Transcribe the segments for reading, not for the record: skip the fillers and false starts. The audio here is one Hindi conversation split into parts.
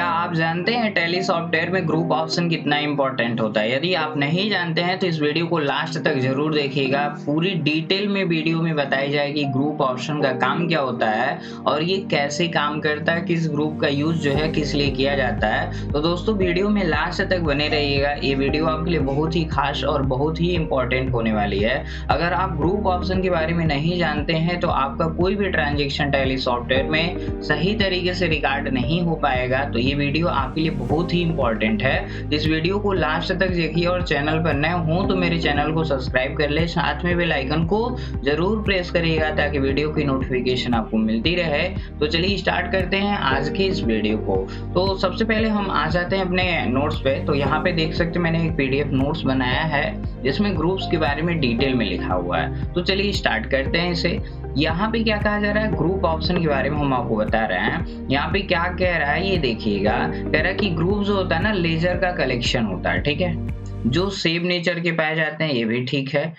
क्या आप जानते हैं टैली सॉफ्टवेयर में ग्रुप ऑप्शन कितना इंपॉर्टेंट होता है? यदि आप नहीं जानते हैं तो इस वीडियो को लास्ट तक जरूर देखिएगा। पूरी डिटेल में वीडियो में बताई जाएगी ग्रुप ऑप्शन का काम क्या होता है और ये कैसे काम करता है, किस ग्रुप का यूज जो है किस लिए किया जाता है। तो दोस्तों वीडियो में लास्ट तक बने रहिएगा, ये वीडियो आपके लिए बहुत ही खास और बहुत ही इंपॉर्टेंट होने वाली है। अगर आप ग्रुप ऑप्शन के बारे में नहीं जानते हैं तो आपका कोई भी ट्रांजेक्शन टैली सॉफ्टवेयर में सही तरीके से रिकॉर्ड नहीं हो पाएगा। तो ये वीडियो आपके लिए बहुत ही इंपॉर्टेंट है। इस वीडियो को लास्ट तक देखिए और चैनल पर नए हो तो मेरे चैनल को सब्सक्राइब कर ले, साथ में बेल आइकन को जरूर प्रेस करिएगा ताकि वीडियो की नोटिफिकेशन आपको मिलती रहे। तो चलिए स्टार्ट करते हैं आज की इस वीडियो को। तो सबसे पहले हम आ जाते हैं अपने नोट्स पे। तो यहाँ पे देख सकते हैं मैंने एक पीडीएफ नोट्स बनाया है जिसमें ग्रुप्स के बारे में डिटेल में लिखा हुआ है। तो चलिए स्टार्ट करते हैं इसे। यहाँ पे क्या कहा जा रहा है, ग्रुप ऑप्शन के बारे में हम आपको बता रहे हैं। यहाँ पे क्या कह रहा है ये देखिएगा, कह रहा है कि ग्रुप जो होता है ना लेजर का कलेक्शन होता है, ठीक है, जो सेम नेचर के पाए जाते हैं, ये भी ठीक है।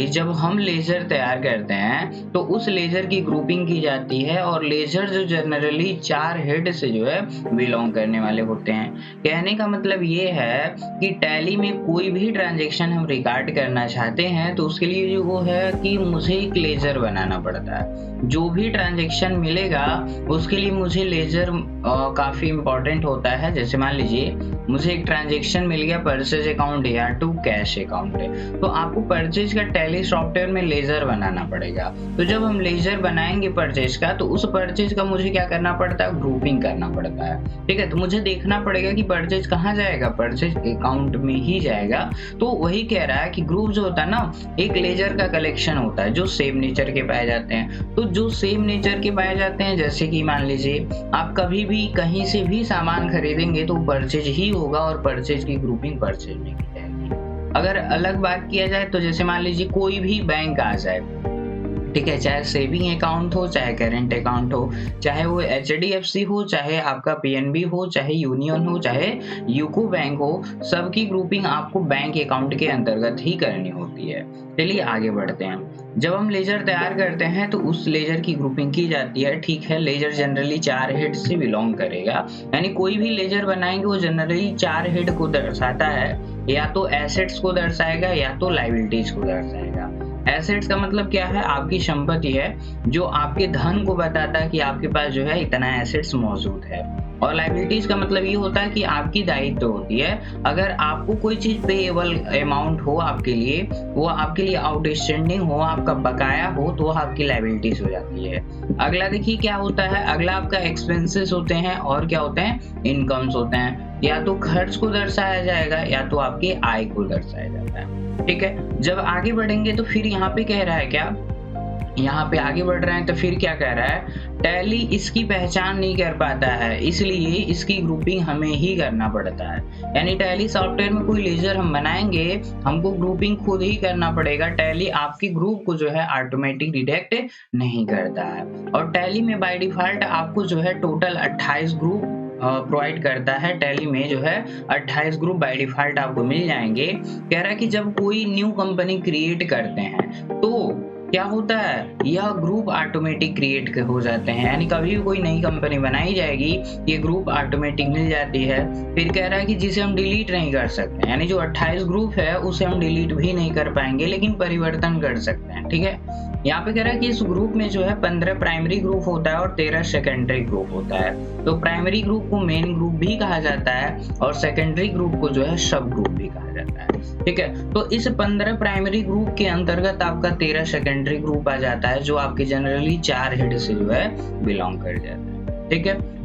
जब हम लेजर तैयार करते हैं तो उस लेजर की ग्रुपिंग की जाती है और लेजर जो जनरली 4 हेड से जो है बिलोंग करने वाले होते हैं। कहने का मतलब ये है कि टैली में कोई भी ट्रांजेक्शन हम रिकॉर्ड करना चाहते हैं तो उसके लिए जो वो है कि मुझे एक लेजर बनाना पड़ता है। जो भी ट्रांजेक्शन मिलेगा उसके लिए मुझे लेजर काफी इंपॉर्टेंट होता है। जैसे मान लीजिए मुझे एक ट्रांजेक्शन मिल गया परचेज अकाउंट या टू कैश अकाउंट है, तो आपको परचेज का टैली सॉफ्टवेयर में लेजर बनाना पड़ेगा। तो जब हम लेजर बनाएंगे परचेज का तो उस परचेज का मुझे क्या करना पड़ता है, ग्रुपिंग करना पड़ता है, ठीक है। तो मुझे देखना पड़ेगा कि परचेज कहाँ जाएगा, परचेज अकाउंट में ही जाएगा। तो वही कह रहा है कि ग्रुप जो होता है ना एक लेजर का कलेक्शन होता है जो सेम नेचर के पाए जाते हैं। तो जो सेम नेचर के पाए जाते हैं, जैसे कि मान लीजिए आप कभी भी कहीं से भी सामान खरीदेंगे तो परचेज ही होगा और परचेज की ग्रुपिंग परचेज में की जाएगी। अगर अलग बात किया जाए तो जैसे मान लीजिए कोई भी बैंक आ जाए, ठीक है, चाहे सेविंग अकाउंट हो चाहे करेंट अकाउंट हो, चाहे वो HDFC हो चाहे आपका PNB हो चाहे यूनियन हो चाहे यूको बैंक हो, सबकी ग्रुपिंग आपको बैंक अकाउंट के अंतर्गत ही करनी होती है। चलिए आगे बढ़ते हैं। जब हम लेजर तैयार करते हैं तो उस लेजर की ग्रुपिंग की जाती है, ठीक है। लेजर जनरली 4 हेड से बिलोंग करेगा, यानी कोई भी लेजर बनाएंगे वो जनरली 4 हेड को दर्शाता है, या तो एसेट्स को दर्शाएगा या तो लायबिलिटीज को दर्शाएगा। एसेट्स का मतलब क्या है, आपकी संपत्ति है जो आपके धन को बताता है कि आपके पास जो है इतना एसेट्स मौजूद है। और लायबिलिटीज का मतलब ये होता है कि आपकी दायित्व होती है। अगर आपको कोई चीज पेएबल अमाउंट हो आपके लिए, वो आपके लिए आउटस्टैंडिंग हो, आपका बकाया हो, तो आपकी लायबिलिटीज हो जाती है। अगला देखिए क्या होता है, अगला आपका एक्सपेंसेस होते हैं और क्या होते हैं, इनकम्स होते हैं। या तो खर्च को दर्शाया जाएगा या तो आपकी आय को दर्शाया जाता है, ठीक है। जब आगे बढ़ेंगे तो फिर यहाँ पे कह रहा है क्या, यहाँ पे आगे बढ़ रहे हैं तो फिर क्या कह रहा है, टैली इसकी पहचान नहीं कर पाता है इसलिए इसकी ग्रुपिंग हमें ही करना पड़ता है। यानी टैली सॉफ्टवेयर में कोई लेजर हम बनाएंगे हमको ग्रुपिंग खुद ही करना पड़ेगा। टैली आपकी ग्रुप को जो है ऑटोमेटिक डिटेक्ट नहीं करता है। और टैली में बाय डिफॉल्ट आपको जो है टोटल 28 ग्रुप प्रोवाइड करता है। टैली में जो है 28 ग्रुप बाय डिफॉल्ट आपको मिल जाएंगे। कह रहा है कि जब कोई न्यू कंपनी क्रिएट करते हैं तो क्या होता है, यह ग्रुप ऑटोमेटिक क्रिएट हो जाते हैं। यानी कभी भी कोई नई कंपनी बनाई जाएगी ये ग्रुप ऑटोमेटिक मिल जाती है। फिर कह रहा है कि जिसे हम डिलीट नहीं कर सकते, यानी जो 28 ग्रुप है उसे हम डिलीट भी नहीं कर पाएंगे लेकिन परिवर्तन कर सकते हैं, ठीक है। यहाँ पे कह रहा है कि इस ग्रुप में जो है 15 प्राइमरी ग्रुप होता है और 13 सेकेंडरी ग्रुप होता है। तो प्राइमरी ग्रुप को मेन ग्रुप भी कहा जाता है और सेकेंडरी ग्रुप को जो है सब ग्रुप भी कहा जाता है, ठीक है। तो इस 15 प्राइमरी ग्रुप के अंतर्गत आपका 13 सेकेंडरी ग्रुप आ जाता है जो आपके जनरली 4 हेड से जो है बिलोंग कर जाता है, ठीक है।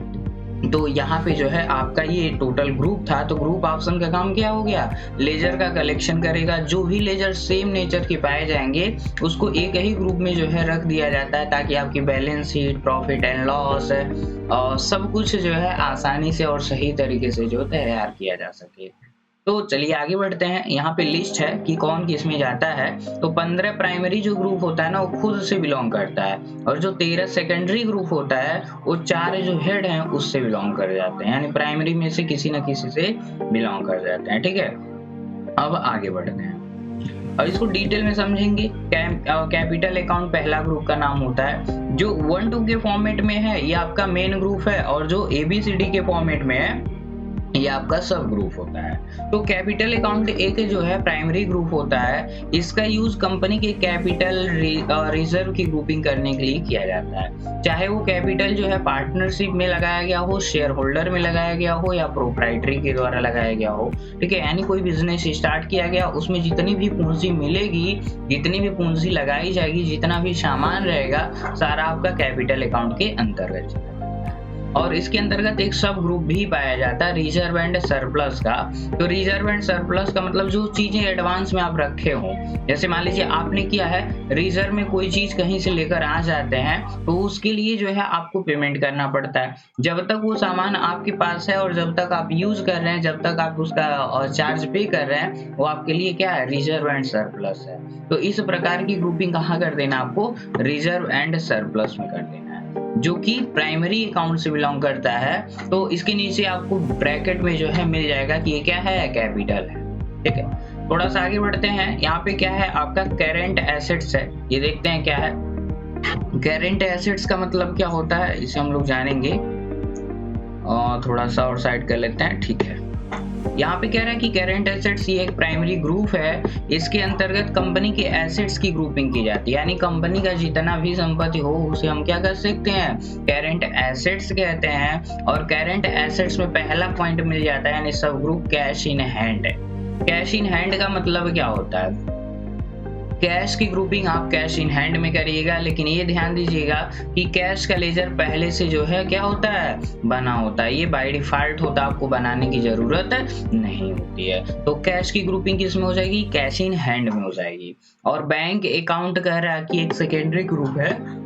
तो यहाँ पे जो है आपका ये टोटल ग्रुप था। तो ग्रुप ऑप्शन का काम क्या हो गया, लेजर का कलेक्शन करेगा। जो भी लेजर सेम नेचर के पाए जाएंगे उसको एक ही ग्रुप में जो है रख दिया जाता है ताकि आपकी balance sheet, profit and loss और सब कुछ जो है आसानी से और सही तरीके से जो तैयार किया जा सके। तो चलिए आगे बढ़ते हैं। यहाँ पे लिस्ट है कि कौन किस में जाता है। तो 15 प्राइमरी जो ग्रुप होता है ना वो खुद से बिलोंग करता है और जो 13 सेकेंडरी ग्रुप होता है वो 4 जो हेड हैं उससे बिलोंग कर जाते हैं, यानी प्राइमरी में से किसी न किसी से बिलोंग कर जाते हैं, ठीक है। अब आगे बढ़ते हैं। और इसको डिटेल में समझेंगे। कैपिटल अकाउंट पहला ग्रुप का नाम होता है, जो 1-2 के फॉर्मेट में है ये आपका मेन ग्रुप है, और जो ABCD के फॉर्मेट में है ये आपका सब ग्रुप होता है। तो कैपिटल अकाउंट एक जो है प्राइमरी ग्रुप होता है, इसका यूज कंपनी के कैपिटल रिजर्व की ग्रुपिंग करने के लिए किया जाता है, चाहे वो कैपिटल जो है पार्टनरशिप में लगाया गया हो, शेयर होल्डर में लगाया गया हो, या प्रोप्राइटरी के द्वारा लगाया गया हो। ठीक है, यानी कोई बिजनेस स्टार्ट किया गया, उसमें जितनी भी पूंजी मिलेगी, जितनी भी पूंजी लगाई जाएगी, जितना भी सामान रहेगा, सारा आपका कैपिटल अकाउंट के अंतर्गत चलेगा। और इसके अंतर्गत एक सब ग्रुप भी पाया जाता है रिजर्व एंड सरप्लस का। तो रिजर्व एंड सरप्लस का मतलब जो चीजें एडवांस में आप रखे हो, जैसे मान लीजिए आपने किया है रिजर्व में कोई चीज कहीं से लेकर आ जाते हैं, तो उसके लिए जो है आपको पेमेंट करना पड़ता है। जब तक वो सामान आपके पास है और जब तक आप यूज कर रहे हैं, जब तक आप उसका चार्ज पे कर रहे हैं, वो आपके लिए क्या है, रिजर्व एंड सरप्लस है। तो इस प्रकार की ग्रुपिंग कहाँ कर देना आपको, रिजर्व एंड सरप्लस में कर देना है, जो कि प्राइमरी अकाउंट से बिलोंग करता है। तो इसके नीचे आपको ब्रैकेट में जो है मिल जाएगा कि ये क्या है, कैपिटल है। ठीक है, थोड़ा सा आगे बढ़ते हैं। यहाँ पे क्या है, आपका करेंट एसेट्स है, ये देखते हैं क्या है। करेंट एसेट्स का मतलब क्या होता है, इसे हम लोग जानेंगे। और थोड़ा सा और साइड कर लेते हैं। ठीक है, यहाँ पे कह रहा है कि करेंट एसेट्स ये एक प्राइमरी ग्रुप है, इसके अंतर्गत कंपनी के एसेट्स की ग्रुपिंग की जाती है, यानी कंपनी का जितना भी संपत्ति हो उसे हम क्या कर सकते हैं, करेंट एसेट्स कहते हैं। और करेंट एसेट्स में पहला पॉइंट मिल जाता है, यानी सब group cash in hand. Cash in hand का मतलब क्या होता है, कैश की ग्रुपिंग आप कैश इन हैंड में करिएगा, लेकिन ये ध्यान दीजिएगा कि कैश का लेजर पहले से जो है क्या होता है, बना होता है। ये बाय डिफॉल्ट होता है, आपको बनाने की जरूरत नहीं होती है। तो कैश की ग्रुपिंग किस में हो जाएगी, कैश इन हैंड में हो जाएगी। और बैंक अकाउंट कह रहा है कि एक सेकेंडरी ग्रुप है,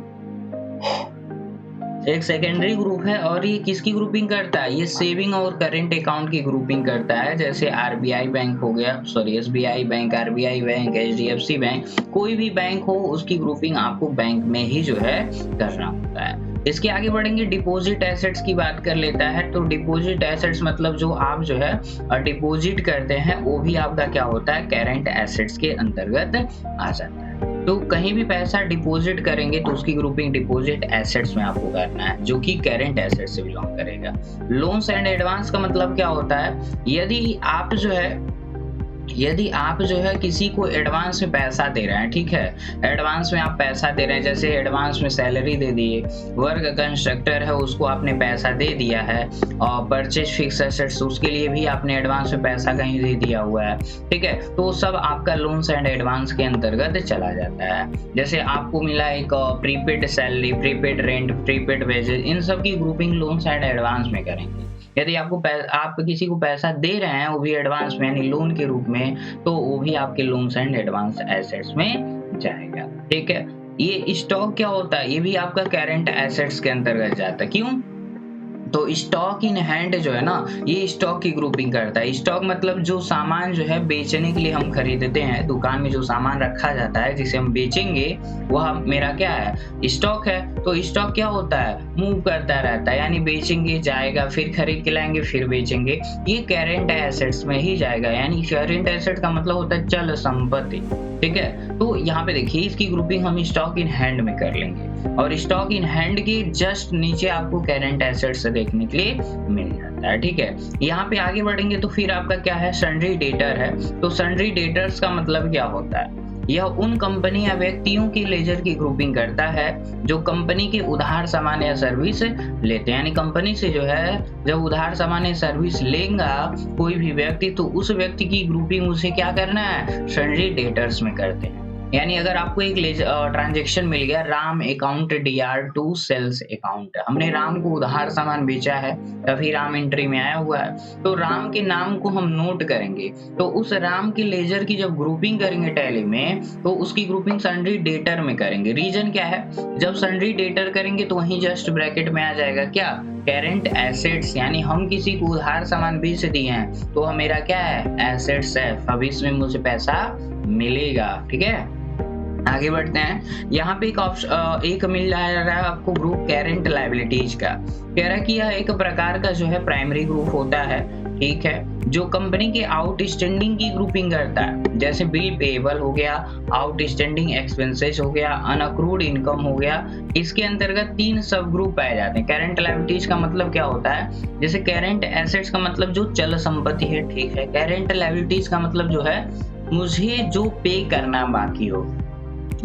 एक सेकेंडरी ग्रुप है, और ये किसकी ग्रुपिंग करता है, ये सेविंग और करंट अकाउंट की ग्रुपिंग करता है। जैसे आरबीआई बैंक हो गया, sorry SBI bank, RBI bank, HDFC bank, कोई भी बैंक हो उसकी ग्रुपिंग आपको बैंक में ही जो है करना होता है। इसके आगे बढ़ेंगे, डिपॉजिट एसेट्स की बात कर लेता है। तो डिपॉजिट एसेट्स मतलब जो आप जो है डिपॉजिट करते हैं, वो भी आपका क्या होता है, करंट एसेट्स के अंतर्गत आ जाता है। तो कहीं भी पैसा डिपॉजिट करेंगे तो उसकी ग्रुपिंग डिपॉजिट एसेट्स में आपको करना है, जो कि करंट एसेट्स से बिलोंग करेगा। लोन्स एंड एडवांस का मतलब क्या होता है, यदि आप जो है किसी को एडवांस में पैसा दे रहे हैं, ठीक है, एडवांस में आप पैसा दे रहे हैं, जैसे एडवांस में सैलरी दे दिए, वर्क कंस्ट्रक्टर है उसको आपने पैसा दे दिया है, और परचेज फिक्स एसेट्स उसके लिए भी आपने एडवांस में पैसा कहीं दे दिया हुआ है। ठीक है, तो सब आपका लोन्स एंड एडवांस के अंतर्गत चला जाता है। जैसे आपको मिला एक prepaid salary, prepaid rent, prepaid wages, इन सब की ग्रुपिंग लोन्स एंड एडवांस में करेंगे। यदि आप किसी को पैसा दे रहे हैं वो भी एडवांस में, यानी लोन के रूप में, तो वो भी आपके लोन्स एंड एडवांस एसेट्स में जाएगा। ठीक है, ये स्टॉक क्या होता है, ये भी आपका करंट एसेट्स के अंतर्गत जाता है। क्यों, तो स्टॉक इन हैंड जो है ना, ये स्टॉक की ग्रुपिंग करता है। स्टॉक मतलब जो सामान जो है बेचने के लिए हम खरीदते हैं, दुकान में जो सामान रखा जाता है जिसे हम बेचेंगे, वह मेरा क्या है, स्टॉक है। तो स्टॉक क्या होता है, मूव करता रहता है, यानी बेचेंगे जाएगा, फिर खरीद के लाएंगे, फिर बेचेंगे, ये करंट एसेट्स में ही जाएगा। यानी करंट एसेट का मतलब होता है चल संपत्ति। ठीक है, तो यहाँ पे देखिए इसकी ग्रुपिंग हम स्टॉक इन हैंड में कर लेंगे, और स्टॉक इन हैंड के जस्ट नीचे आपको करंट एसेट्स देखने के लिए मिल जाता है। ठीक है, यहाँ पे आगे बढ़ेंगे तो फिर आपका क्या है, सन्ड्री डेटर है। तो सन्ड्री डेटर्स का मतलब क्या होता है, यह उन कंपनी या व्यक्तियों की लेजर की ग्रुपिंग करता है जो कंपनी के उधार सामान या सर्विस लेते हैं। यानी कंपनी से जो है जब उधार सामान या सर्विस लेगा कोई भी व्यक्ति, तो उस व्यक्ति की ग्रुपिंग उसे क्या करना है, सन्ड्री डेटर्स में करते हैं। यानी अगर आपको एक ट्रांजेक्शन मिल गया, Ram account DR to sales account, हमने राम को उधार सामान बेचा है, तभी राम एंट्री में आया हुआ है, तो राम के नाम को हम नोट करेंगे। तो उस राम के लेजर की जब ग्रुपिंग करेंगे टैली में, तो उसकी ग्रुपिंग सन्ड्री डेटर में करेंगे। रीजन क्या है, जब सन्ड्री डेटर करेंगे तो वहीं जस्ट ब्रैकेट में आ जाएगा क्या, करंट एसेट्स, यानी हम किसी को उधार सामान बेच दिए हैं तो मेरा क्या है, एसेट्स है, भविष्य में मुझे पैसा मिलेगा। ठीक है, आगे बढ़ते हैं। यहाँ पे एक मिल रहा है आपको ग्रुप करंट लायबिलिटीज का। कह रहा है कि यह एक प्रकार का जो है प्राइमरी ग्रुप होता है। ठीक है, जो कंपनी के आउटस्टैंडिंग की ग्रुपिंग करता है, जैसे बिल पेएबल हो गया, आउटस्टैंडिंग एक्सपेंसेस हो गया, अनअक्रूड इनकम हो गया। इसके अंतर्गत 3 सब ग्रुप पाए जाते हैं। करंट लायबिलिटीज का मतलब क्या होता है, जैसे करंट एसेट्स का मतलब जो चल संपत्ति है, ठीक है। करंट लायबिलिटीज का मतलब जो है मुझे जो पे करना बाकी हो,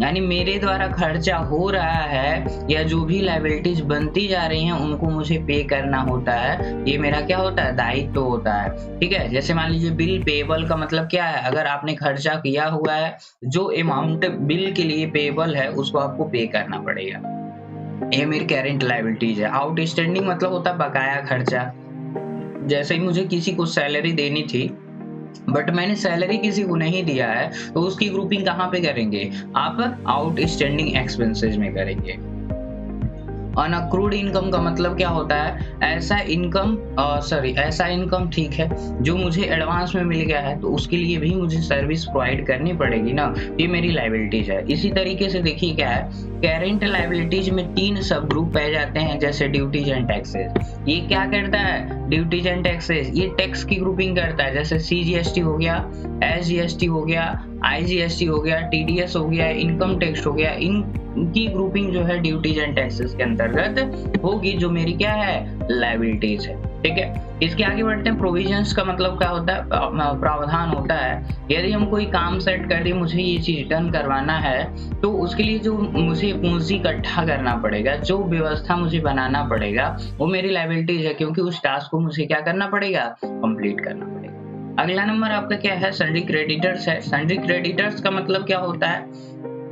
यानी मेरे द्वारा खर्चा हो रहा है या जो भी लायबिलिटीज बनती जा रही हैं उनको मुझे पे करना होता है, ये मेरा क्या होता है, दायित्व तो होता है, ठीक है। जैसे मान लीजिए बिल पेएबल का मतलब क्या है, अगर आपने खर्चा किया हुआ है, जो अमाउंट बिल के लिए पेएबल है उसको आपको पे करना पड़ेगा, ये मेरी करंट लायबिलिटीज है। आउटस्टैंडिंग मतलब होता है बकाया खर्चा, जैसे ही मुझे किसी को सैलरी देनी थी बट मैंने सैलरी किसी को नहीं दिया है, तो उसकी ग्रुपिंग कहाँ पे करेंगे, आप आउटस्टैंडिंग एक्सपेंसेस में करेंगे। अनअक्रूड इनकम का मतलब क्या होता है, ऐसा इनकम ठीक है जो मुझे एडवांस में मिल गया है, तो उसके लिए भी मुझे सर्विस प्रोवाइड करनी पड़ेगी ना, ये मेरी लायबिलिटीज है। इसी तरीके से देखिए क्या है, करंट लायबिलिटीज में 3 सब ग्रुप पाए जाते हैं, जैसे ड्यूटीज एंड टैक्सेस। ये क्या करता है, ड्यूटीज एंड टैक्सेस ये टैक्स की ग्रुपिंग करता है, जैसे CGST हो गया, SGST हो गया, IGST हो गया, TDS हो गया, इनकम टैक्स हो गया। इनकी ग्रुपिंग जो है ड्यूटीज एंड टैक्सेस के अंतर्गत होगी, जो मेरी क्या है, लायबिलिटीज है, ठीक है। इसके आगे बढ़ते हैं। प्रोविजंस का मतलब क्या होता है, प्रावधान होता है। यदि हम कोई काम सेट कर दिए, मुझे ये चीज डन करवाना है, तो उसके लिए जो मुझे पूंजी इकट्ठा करना पड़ेगा, जो व्यवस्था मुझे बनाना पड़ेगा, वो मेरी लायबिलिटीज है, क्योंकि उस टास्क को मुझे क्या करना पड़ेगा, कंप्लीट करना पड़ेगा। अगला नंबर आपका क्या है, सन्ड्री क्रेडिटर्स है। सन्ड्री क्रेडिटर्स का मतलब क्या होता है,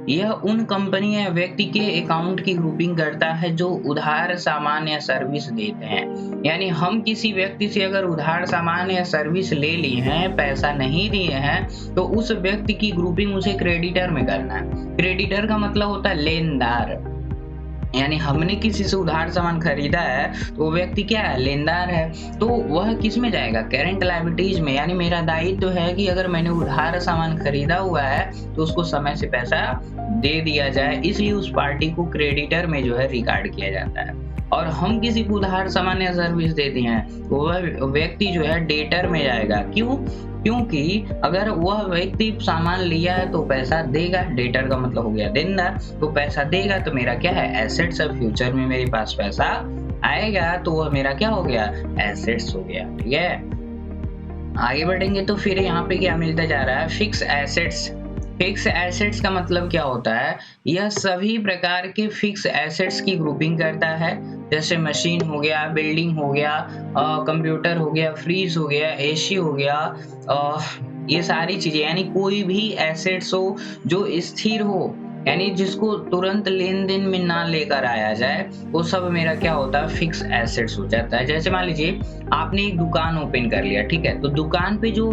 यह उन कंपनी या व्यक्ति के अकाउंट की ग्रुपिंग करता है जो उधार सामान या सर्विस देते हैं। यानी हम किसी व्यक्ति से अगर उधार सामान या सर्विस ले ली हैं, पैसा नहीं दिए हैं, तो उस व्यक्ति की ग्रुपिंग मुझे क्रेडिटर में करना है। क्रेडिटर का मतलब होता है लेनदार, यानी हमने किसी से उधार सामान खरीदा है तो वो व्यक्ति क्या है, लेनदार है, तो वह किस में जाएगा, करंट लायबिलिटीज में। यानी मेरा दायित्व है कि अगर मैंने उधार सामान खरीदा हुआ है तो उसको समय से पैसा दे दिया जाए, इसलिए उस पार्टी को क्रेडिटर में जो है रिकॉर्ड किया जाता है। और हम किसी को उधार सामान या सर्विस देते हैं तो वह व्यक्ति जो है डेटर में जाएगा। क्यों, क्योंकि अगर वह व्यक्ति सामान लिया है तो पैसा देगा, डेटर का मतलब हो गया देनदार, तो पैसा देगा तो मेरा क्या है, एसेट्स है। फ्यूचर में मेरे पास पैसा आएगा तो वह मेरा क्या हो गया, एसेट्स हो गया, ठीक है। आगे बढ़ेंगे तो फिर यहाँ पे क्या मिलता जा रहा है, फिक्स एसेट्स। फिक्स एसेट्स का मतलब क्या होता है, यह सभी प्रकार के फिक्स एसेट्स की ग्रुपिंग करता है, जैसे मशीन हो गया, बिल्डिंग हो गया, कंप्यूटर हो गया, फ्रीज हो गया, AC हो गया, ये सारी चीजें, यानी कोई भी एसेट्स हो जो स्थिर हो, यानी जिसको तुरंत लेन देन में ना लेकर आया जाए, वो सब मेरा क्या होता है, फिक्स एसेट्स हो जाता है। जैसे मान लीजिए आपने एक दुकान ओपन कर लिया, ठीक है, तो दुकान पे जो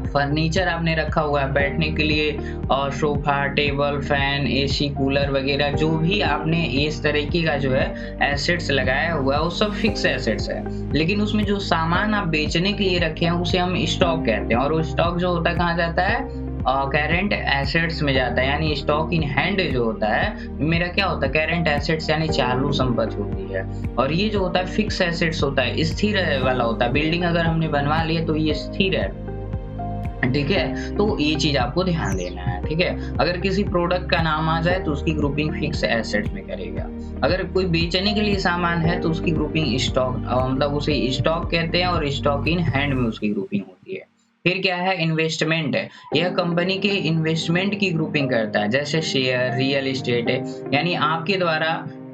फर्नीचर आपने रखा हुआ है बैठने के लिए, और sofa, table, fan, AC, cooler वगैरह, जो भी आपने इस तरीके का जो है एसेट्स लगाया हुआ है, वो सब फिक्स एसेट्स है। लेकिन उसमें जो सामान आप बेचने के लिए रखे हैं उसे हम स्टॉक कहते हैं, और वो स्टॉक जो होता है कहाँ जाता है, करंट एसेट्स में जाता है। यानी स्टॉक इन हैंड जो होता है मेरा क्या होता है, करंट एसेट्स यानी चालू संपत्ति होती है। और ये जो होता है फिक्स एसेट्स होता है, स्थिर वाला होता है। बिल्डिंग अगर हमने बनवा ली है तो ये स्थिर है, ठीक है, तो ये चीज आपको ध्यान देना है, ठीक है। अगर किसी प्रोडक्ट का नाम आ जाए तो उसकी ग्रुपिंग फिक्स एसेट्स में करेगा। अगर कोई बेचने के लिए सामान है तो उसकी ग्रुपिंग स्टॉक, मतलब उसे स्टॉक कहते हैं, और स्टॉक इन हैंड में उसकी ग्रुपिंग होती है। फिर क्या है, इन्वेस्टमेंट है। यह कंपनी के इन्वेस्टमेंट की ग्रुपिंग करता है, जैसे शेयर, रियल एस्टेट है, यानी आपके द्वारा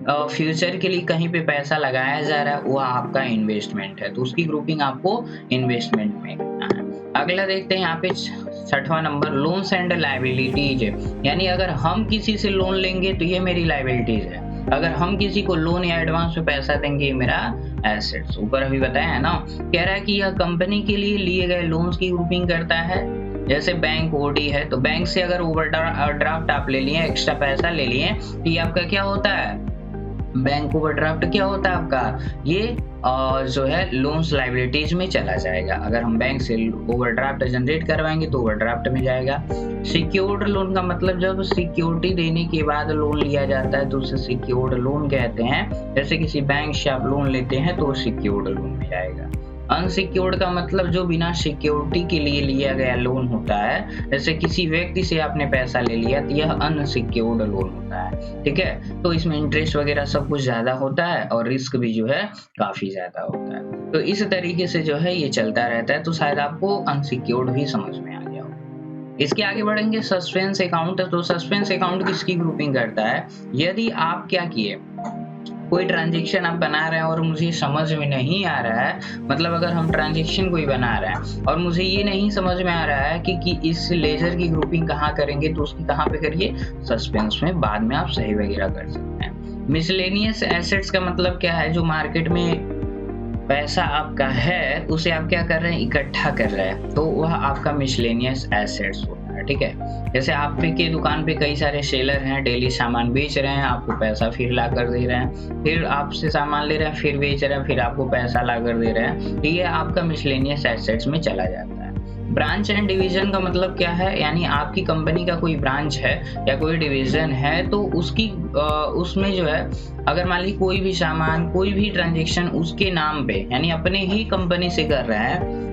फ्यूचर के लिए कहीं पे पैसा लगाया जा रहा है, वो आपका इन्वेस्टमेंट है, तो उसकी ग्रुपिंग आपको इन्वेस्टमेंट में करना है। अगला देखते हैं यहाँ पे 6वां नंबर, लोन्स एंड लायबिलिटीज। यानी अगर हम किसी से लोन लेंगे तो ये मेरी लायबिलिटीज है, अगर हम किसी को लोन या एडवांस में पैसा देंगे ये मेरा एसेट्स। ऊपर अभी बताया है ना, कह रहा है कि यह कंपनी के लिए लिए गए लोन्स की ग्रुपिंग करता है। जैसे बैंक OD है, तो बैंक से अगर ओवरड्राफ्ट आप ले लिए, एक्स्ट्रा पैसा ले लिए, तो ये आपका क्या होता है, बैंक ओवरड्राफ्ट क्या होता है आपका, ये जो है लोन्स लायबिलिटीज में चला जाएगा। अगर हम बैंक से ओवरड्राफ्ट जनरेट करवाएंगे तो ओवरड्राफ्ट में जाएगा। सिक्योर्ड लोन का मतलब जब सिक्योरिटी देने के बाद लोन लिया जाता है तो उसे सिक्योर्ड लोन कहते हैं। जैसे किसी बैंक से आप लोन लेते हैं तो सिक्योर्ड लोन में जाएगा। अनसिक्योर्ड का मतलब जो बिना सिक्योरिटी के लिए लिया गया लोन होता है, जैसे किसी व्यक्ति से आपने पैसा ले लिया तो यह अनसिक्योर्ड लोन होता है, ठीक है। तो इसमें इंटरेस्ट वगैरह सब कुछ ज्यादा होता है और रिस्क भी जो है काफी ज्यादा होता है। तो इस तरीके से जो है ये चलता रहता है। तो शायद आपको अनसिक्योर्ड भी समझ में आ गया हो। इसके आगे बढ़ेंगे सस्पेंस अकाउंट। तो सस्पेंस अकाउंट किसकी ग्रुपिंग करता है? यदि आप क्या किए, कोई ट्रांजेक्शन आप बना रहे हैं और मुझे समझ में नहीं आ रहा है, मतलब अगर हम ट्रांजेक्शन कोई बना रहे हैं और मुझे ये नहीं समझ में आ रहा है कि इस लेजर की ग्रुपिंग कहाँ करेंगे, तो उसकी कहाँ पे करिए? सस्पेंस में। बाद में आप सही वगैरह कर सकते हैं। मिसलेनियस एसेट्स का मतलब क्या है? जो मार्केट में पैसा आपका है उसे आप क्या कर रहे हैं? इकट्ठा कर रहे हैं, तो वह आपका मिसलेनियस एसेट्स होता है, ठीक है। जैसे आप के दुकान पे कई सारे सेलर हैं, डेली सामान बेच रहे हैं, आपको पैसा फिर ला कर दे रहे हैं, फिर आपसे सामान ले रहे हैं, फिर बेच रहे हैं, फिर आपको पैसा ला कर दे रहे हैं, तो ये आपका मिसलेनियस एसेट्स में चला जाता है। ब्रांच एंड डिवीजन का मतलब क्या है? यानी आपकी कंपनी का कोई ब्रांच है या कोई डिवीजन है, तो उसकी उसमें जो है, अगर मान लीजिए कोई भी सामान, कोई भी ट्रांजेक्शन उसके नाम पे यानी अपने ही कंपनी से कर रहा है,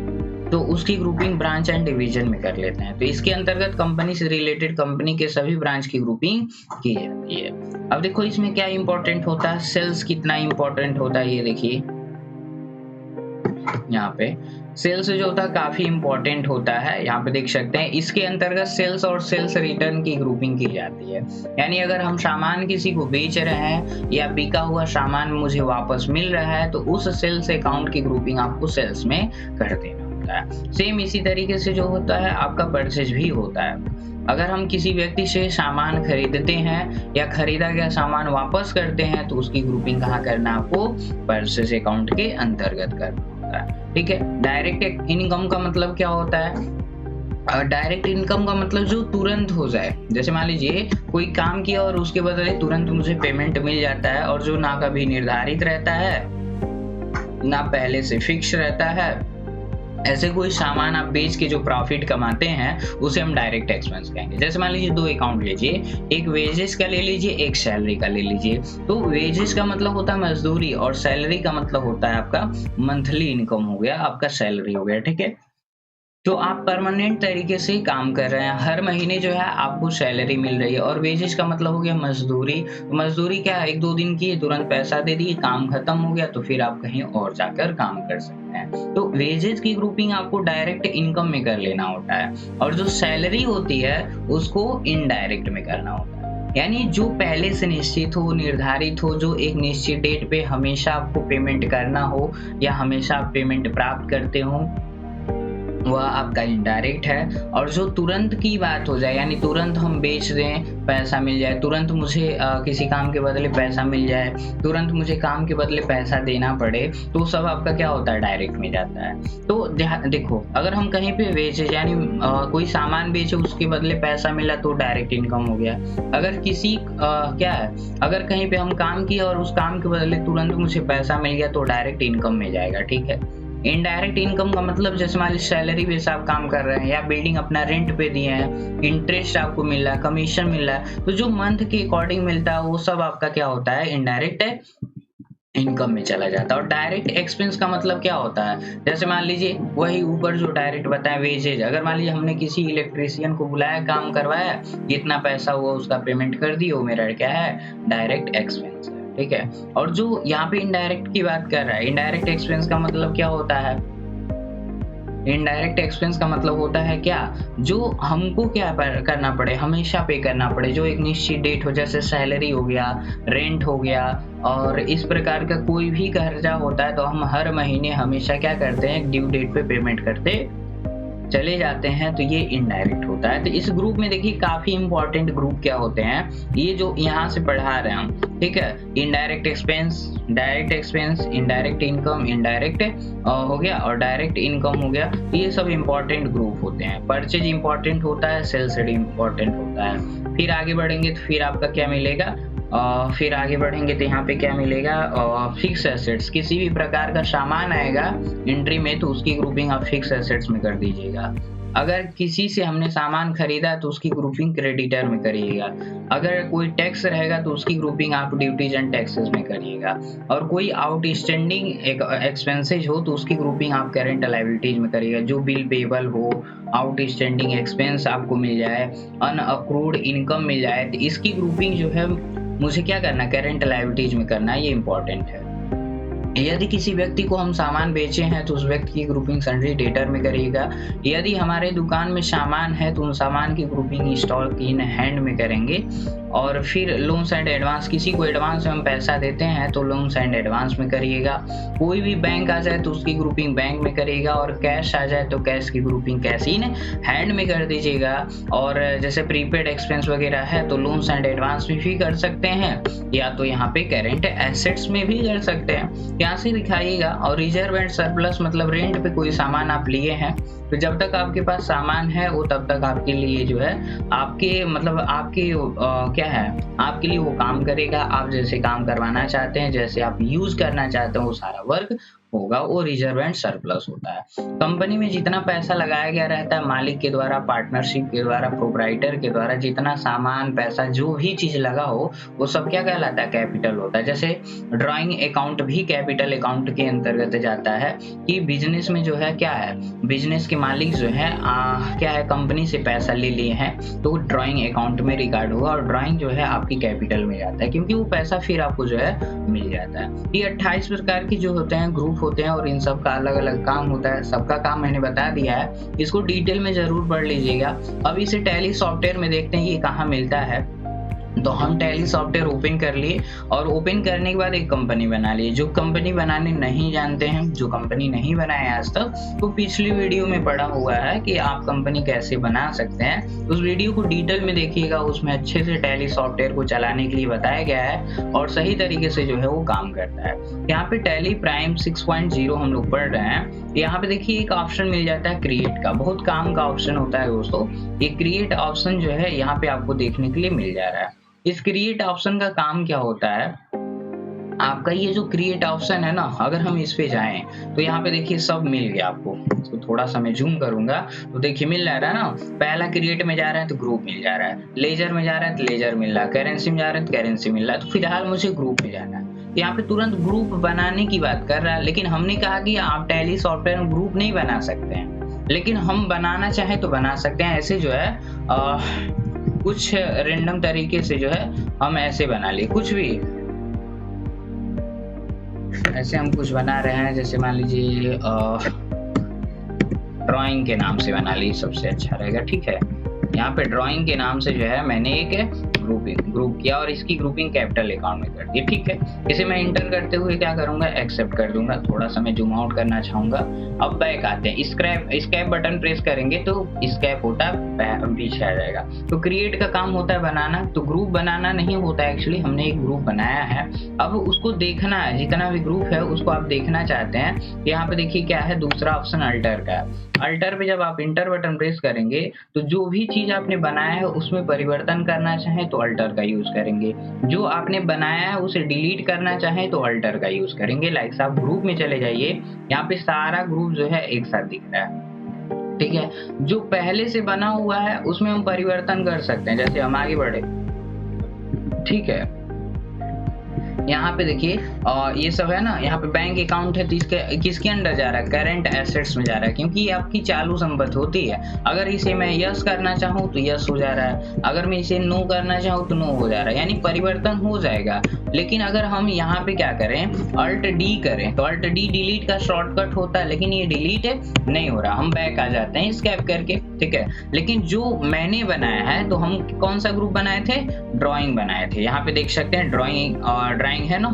तो उसकी ग्रुपिंग ब्रांच एंड डिवीजन में कर लेते हैं। तो इसके अंतर्गत कंपनी से रिलेटेड कंपनी के सभी ब्रांच की ग्रुपिंग की जाती है। अब देखो इसमें क्या इंपॉर्टेंट होता है, सेल्स कितना इंपॉर्टेंट होता है, ये देखिए यहाँ पे सेल्स जो होता है काफी इंपॉर्टेंट होता है। यहाँ पे देख सकते हैं इसके अंतर्गत सेल्स और सेल्स रिटर्न की ग्रुपिंग की जाती है। यानी अगर हम सामान किसी को बेच रहे हैं या बिका हुआ सामान मुझे वापस मिल रहा है, तो उस सेल्स अकाउंट की ग्रुपिंग आपको सेल्स में कर देना होता है। सेम इसी तरीके से जो होता है आपका परचेज भी होता है। अगर हम किसी व्यक्ति से सामान खरीदते हैं या खरीदा गया सामान वापस करते हैं, तो उसकी ग्रुपिंग कहाँ करना है? आपको परचेज अकाउंट के अंतर्गत करना होता है, ठीक है। डायरेक्ट इनकम का मतलब क्या होता है? डायरेक्ट इनकम का मतलब जो तुरंत हो जाए। जैसे मान लीजिए कोई काम किया और उसके बदले तुरंत मुझे पेमेंट मिल जाता है, और जो ना कभी निर्धारित रहता है ना पहले से फिक्स रहता है, ऐसे कोई सामान आप बेच के जो प्रॉफिट कमाते हैं उसे हम डायरेक्ट एक्सपेंस कहेंगे। जैसे मान लीजिए 2 अकाउंट लीजिए, एक वेजेस का ले लीजिए, एक सैलरी का ले लीजिए। तो वेजेस का मतलब होता है मजदूरी और सैलरी का मतलब होता है आपका मंथली इनकम हो गया, आपका सैलरी हो गया, ठीक है। तो आप परमानेंट तरीके से काम कर रहे हैं, हर महीने जो है आपको सैलरी मिल रही है। और वेजेस का मतलब हो गया मजदूरी। तो मजदूरी क्या है? 1-2 दिन की तुरंत पैसा दे दिए, काम खत्म हो गया, तो फिर आप कहीं और जाकर काम कर सकते हैं। तो वेजेस की ग्रुपिंग आपको डायरेक्ट इनकम में कर लेना होता है, और जो सैलरी होती है उसको इनडायरेक्ट में करना होता है। यानी जो पहले से निश्चित हो, निर्धारित हो, जो एक निश्चित डेट पे हमेशा आपको पेमेंट करना हो या हमेशा आप पेमेंट प्राप्त करते हो, वह आपका इनडायरेक्ट है। और जो तुरंत की बात हो जाए, यानी तुरंत हम बेच दें, पैसा मिल जाए, तुरंत मुझे किसी काम के बदले पैसा मिल जाए, तुरंत मुझे काम के बदले पैसा देना पड़े, तो सब आपका क्या होता है? डायरेक्ट में जाता है। तो देखो अगर हम कहीं पे बेचे, यानी कोई सामान बेचे उसके बदले पैसा मिला, तो डायरेक्ट इनकम हो गया। अगर किसी क्या है, अगर कहीं पे हम काम किया और उस काम के बदले तुरंत मुझे पैसा मिल गया, तो डायरेक्ट इनकम में जाएगा, ठीक है। इनडायरेक्ट इनकम का मतलब जैसे मान लीजिए सैलरी बेस आप काम कर रहे हैं या बिल्डिंग अपना रेंट पे दिए हैं, इंटरेस्ट आपको मिल रहा है, कमीशन मिल रहा है, तो जो मंथ के अकॉर्डिंग मिलता है वो सब आपका क्या होता है? इनडायरेक्ट इनकम में चला जाता है। और डायरेक्ट एक्सपेंस का मतलब क्या होता है? जैसे मान लीजिए वही ऊपर जो डायरेक्ट बताया वेजेज, अगर मान लीजिए हमने किसी इलेक्ट्रीशियन को बुलाया, काम करवाया, जितना पैसा हुआ उसका पेमेंट कर दी, वो मेरा क्या है? डायरेक्ट एक्सपेंस है, ठीक है। और जो यहाँ पे इनडायरेक्ट की बात कर रहा है, इनडायरेक्ट एक्सपेंस का मतलब क्या होता है? इनडायरेक्ट एक्सपेंस का मतलब होता है क्या? जो हमको क्या करना पड़े, हमेशा पे करना पड़े, जो एक निश्चित डेट हो, जैसे सैलरी हो गया, रेंट हो गया, और इस प्रकार का कोई भी कर्जा होता है, तो हम हर महीने हमेशा क्या करते हैं? ड्यू डेट पे पेमेंट करते चले जाते हैं, तो ये इनडायरेक्ट होता है। तो इस ग्रुप में देखिए काफी इंपॉर्टेंट ग्रुप क्या होते हैं, ये जो यहाँ से पढ़ा रहे हैं हम, ठीक है। Indirect expense, direct expense, indirect income, indirect हो गया, और डायरेक्ट इनकम हो गया। ये सब इंपॉर्टेंट ग्रुप होते हैं। परचेज इंपॉर्टेंट होता है, सेल्स इंपॉर्टेंट होता है। फिर आगे बढ़ेंगे तो फिर आपका क्या मिलेगा? फिर आगे बढ़ेंगे तो यहाँ पे क्या मिलेगा? Fix assets. किसी भी प्रकार का सामान आएगा एंट्री में, तो उसकी ग्रुपिंग आप फिक्स एसेट्स में कर दीजिएगा। अगर किसी से हमने सामान खरीदा तो उसकी ग्रुपिंग क्रेडिटर में करिएगा। अगर कोई टैक्स रहेगा तो उसकी ग्रुपिंग आप ड्यूटीज एंड टैक्सेस में करिएगा। और कोई आउटस्टैंडिंग एक्सपेंसेज हो तो उसकी ग्रुपिंग आप करेंट लायबिलिटीज में करिएगा। जो बिल पेबल हो, आउटस्टैंडिंग एक्सपेंस आपको मिल जाए, अनअक्रूड इनकम मिल जाए, तो इसकी ग्रुपिंग जो है मुझे क्या करना, करेंट लायबिलिटीज में करना है, ये इंपॉर्टेंट है। यदि किसी व्यक्ति को हम सामान बेचे हैं तो उस व्यक्ति की ग्रुपिंग सन्ड्री डेटर में करिएगा। यदि हमारे दुकान में सामान है तो उन सामान की ग्रुपिंग स्टॉक इन हैंड में करेंगे। और फिर लोन्स एंड एडवांस, किसी को एडवांस में हम पैसा देते हैं तो लोन्स एंड एडवांस में करिएगा। कोई भी बैंक आ जाए तो उसकी ग्रुपिंग बैंक में करिएगा। और कैश आ जाए तो कैश की ग्रुपिंग कैश इन हैंड में कर दीजिएगा। और जैसे प्रीपेड एक्सपेंस वगैरह है तो लोन्स एंड एडवांस में भी कर सकते हैं, या तो यहाँ पे करेंट एसेट्स में भी कर सकते हैं, यहाँ से दिखाइएगा। और रिजर्व एंड सरप्लस मतलब रेंट पे कोई सामान आप लिए हैं तो जब तक आपके पास सामान है वो तब तक आपके लिए जो है आपके मतलब आपके क्या है, आपके लिए वो काम करेगा। आप जैसे काम करवाना चाहते हैं, जैसे आप यूज करना चाहते हैं, वो सारा वर्क होगा, वो रिजर्व एंड सरप्लस होता है। कंपनी में जितना पैसा लगाया गया रहता है मालिक के द्वारा, पार्टनरशिप के द्वारा, प्रोप्राइटर के द्वारा, जितना सामान पैसा जो भी चीज लगा हो वो सब क्या कहलाता है, कैपिटल होता है। जैसे ड्राइंग अकाउंट भी कैपिटल अकाउंट के अंतर्गत जाता है कि बिजनेस में जो है क्या है, बिजनेस के मालिक जो है क्या है, कंपनी से पैसा ले लिए हैं तो ड्राइंग अकाउंट में रिकॉर्ड होगा। और ड्राइंग जो है आपकी कैपिटल में जाता है क्योंकि वो पैसा फिर आपको जो है मिल जाता है। ये 28 प्रकार के जो होते हैं ग्रुप होते हैं और इन सब का अलग अलग काम होता है। सबका काम मैंने बता दिया है, इसको डिटेल में जरूर पढ़ लीजिएगा। अब इसे टैली सॉफ्टवेयर में देखते हैं ये कहाँ मिलता है। तो हम टैली सॉफ्टवेयर ओपन कर लिए और ओपन करने के बाद एक कंपनी बना लिए। जो कंपनी बनाने नहीं जानते हैं, जो कंपनी नहीं बनाए आज तक, तो पिछली वीडियो में पढ़ा हुआ है कि आप कंपनी कैसे बना सकते हैं। उस वीडियो को डिटेल में देखिएगा, उसमें अच्छे से टैली सॉफ्टवेयर को चलाने के लिए बताया गया है और सही तरीके से जो है वो काम करता है। यहाँ पे टैली प्राइम 6.0 हम लोग पढ़ रहे हैं। यहाँ पे देखिए एक ऑप्शन मिल जाता है क्रिएट का, बहुत काम का ऑप्शन होता है दोस्तों। ये क्रिएट ऑप्शन जो है यहाँ पे आपको देखने के लिए मिल जा रहा है। इस क्रिएट ऑप्शन का काम क्या होता है, आपका ये जो क्रिएट ऑप्शन है ना, अगर हम इस पे जाएं तो यहाँ पे देखिए सब मिल गया आपको। तो थोड़ा सा मैं जूम करूंगा तो देखिए मिल रहा है ना। पहला क्रिएट में जा रहा है तो ग्रुप मिल जा रहा है, लेजर में जा रहा है तो लेजर मिल रहा है, करेंसी में जा रहा है तो करेंसी मिल रहा है। तो फिलहाल मुझे ग्रुप में जाना है। यहाँ पे तुरंत ग्रुप बनाने की बात कर रहा है, लेकिन हमने कहा कि आप टैली सॉफ्टवेयर में ग्रुप नहीं बना सकते हैं, लेकिन हम बनाना चाहें तो बना सकते हैं। ऐसे जो है कुछ रेंडम तरीके से जो है हम ऐसे बना लिए, कुछ भी ऐसे हम कुछ बना रहे हैं। जैसे मान लीजिए ड्राइंग के नाम से बना ली, सबसे अच्छा रहेगा। ठीक है, यहाँ पे ड्राइंग के नाम से जो है मैंने एक ग्रुप किया और इसकी ग्रुपिंग कैपिटल अकाउंट में कर दी। ठीक है, इसे मैं इंटर करते हुए क्या करूंगा, एक्सेप्ट कर दूंगा। थोड़ा सा मैं जूम आउट करना चाहूंगा। अब बैक आते हैं, स्कैप बटन प्रेस करेंगे तो स्कैप होता है पीछे आ जाएगा। तो क्रिएट का काम होता है बनाना, तो ग्रुप बनाना नहीं होता है। एक्चुअली हमने एक ग्रुप बनाया है, अब उसको देखना है। जितना भी ग्रुप है उसको आप देखना चाहते हैं। यहाँ पे देखिए क्या है, दूसरा ऑप्शन अल्टर का है। अल्टर पे जब आप इंटर बटन प्रेस करेंगे तो जो भी चीज आपने बनाया है उसमें परिवर्तन करना चाहे तो अल्टर का यूज करेंगे। जो आपने बनाया है उसे डिलीट करना चाहे तो अल्टर का यूज करेंगे। लाइक आप ग्रुप में चले जाइए, यहाँ पे सारा ग्रुप जो है एक साथ दिख रहा है। ठीक है, जो पहले से बना हुआ है उसमें हम परिवर्तन कर सकते हैं। जैसे हम आगे बढ़े, ठीक है, यहाँ पे देखिए ये सब है ना। यहाँ पे बैंक अकाउंट है तो इसके किसके अंडर जा रहा है, करेंट एसेट्स में जा रहा है, क्योंकि ये आपकी चालू संपत्ति होती है। अगर इसे मैं यस करना चाहूँ तो यस हो जा रहा है, अगर मैं इसे नो करना चाहूँ तो नो हो जा रहा है, यानी परिवर्तन हो जाएगा। लेकिन अगर हम यहाँ पे क्या करें, अल्ट डी करें तो अल्ट डी डिलीट का शॉर्टकट होता है, लेकिन ये डिलीट नहीं हो रहा। हम बैक आ जाते हैं स्कैप करके। ठीक है, लेकिन जो मैंने बनाया है, तो हम कौन सा ग्रुप बनाए थे, ड्राइंग बनाए थे। यहाँ पे देख सकते हैं ड्राइंग है ना,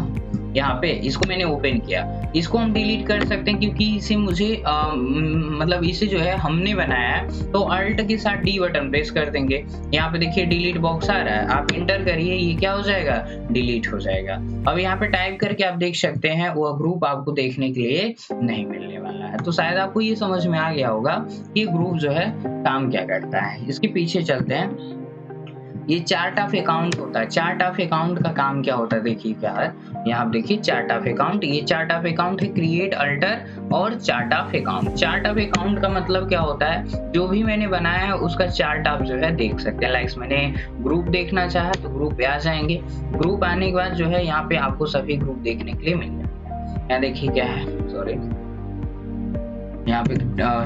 यहाँ पे इसको मैंने ओपन किया। इसको हम डिलीट कर सकते हैं क्योंकि इसे मुझे मतलब इसे जो है हमने बनाया है। तो अल्ट के साथ डी बटन प्रेस कर देंगे। यहाँ पे देखिए डिलीट बॉक्स आ रहा है, आप इंटर करिए, ये क्या हो जाएगा, डिलीट हो जाएगा। अब यहाँ पे टाइप करके आप देख सकते हैं वो ग्रुप आपको देखने के लिए नहीं मिलने वाला है। तो शायद आपको ये समझ में आ गया होगा कि ग्रुप जो है काम क्या करता है। इसके पीछे चलते हैं। ये चार्ट ऑफ अकाउंट होता है। चार्ट ऑफ अकाउंट का काम क्या होता है, देखिए क्या है यहाँ आप देखिए चार्ट ऑफ अकाउंट। ये चार्ट ऑफ अकाउंट है क्रिएट, अल्टर और chart of account. Chart of account का मतलब क्या होता है, जो भी मैंने बनाया है उसका चार्ट आप जो है देख सकते हैं। लाइक मैंने ग्रुप देखना चाहा तो ग्रुप पे आ जाएंगे। ग्रुप आने के बाद जो है यहाँ पे आपको सभी ग्रुप देखने के लिए मिल जाएंगे। यहाँ देखिए क्या है, सॉरी यहाँ पे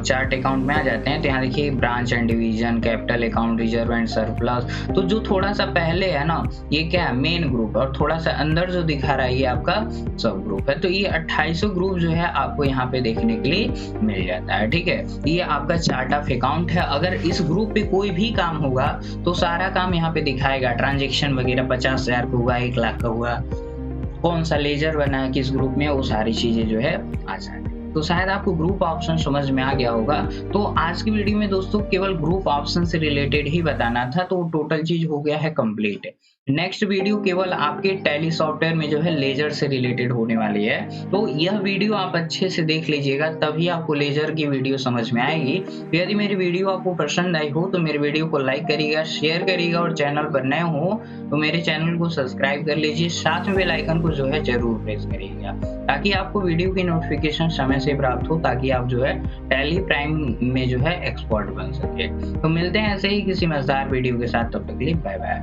चार्ट अकाउंट में आ जाते हैं तो यहाँ देखिए branch and division, capital account, reserve and surplus. तो जो थोड़ा सा पहले है ना ये क्या है मेन ग्रुप, और थोड़ा सा अंदर जो दिखा रहा है ये आपका सब ग्रुप है। तो ये 2800 ग्रुप जो है आपको यहाँ पे देखने के लिए मिल जाता है। ठीक है, ये आपका चार्ट ऑफ अकाउंट है। अगर इस ग्रुप पे कोई भी काम होगा तो सारा काम यहाँ पे दिखाएगा। ट्रांजेक्शन वगैरह 50,000 का हुआ, 1 लाख का हुआ, कौन सा लेजर बना है किस ग्रुप में, वो सारी चीजें जो है आ जाएंगी। तो शायद आपको ग्रुप ऑप्शन समझ में आ गया होगा। तो आज की वीडियो में दोस्तों केवल ग्रुप ऑप्शन से रिलेटेड ही बताना था, तो टोटल चीज हो गया है कंप्लीट। नेक्स्ट वीडियो केवल आपके टैली सॉफ्टवेयर में जो है लेजर से रिलेटेड होने वाली है। तो यह वीडियो आप अच्छे से देख लीजिएगा, तभी आपको लेजर की वीडियो समझ में आएगी। तो यदि मेरी वीडियो आपको पसंद आई हो तो मेरे वीडियो को लाइक करिएगा, शेयर करिएगा, और चैनल पर नए हो तो मेरे चैनल को सब्सक्राइब कर लीजिए। साथ में बेल आइकन को जो है जरूर प्रेस करिएगा, ताकि आपको वीडियो की नोटिफिकेशन समय से प्राप्त हो, ताकि आप जो है टैली प्राइम में जो है एक्सपर्ट बन सके। तो मिलते हैं ऐसे ही किसी मजेदार वीडियो के साथ, तब तक के लिए बाय बाय।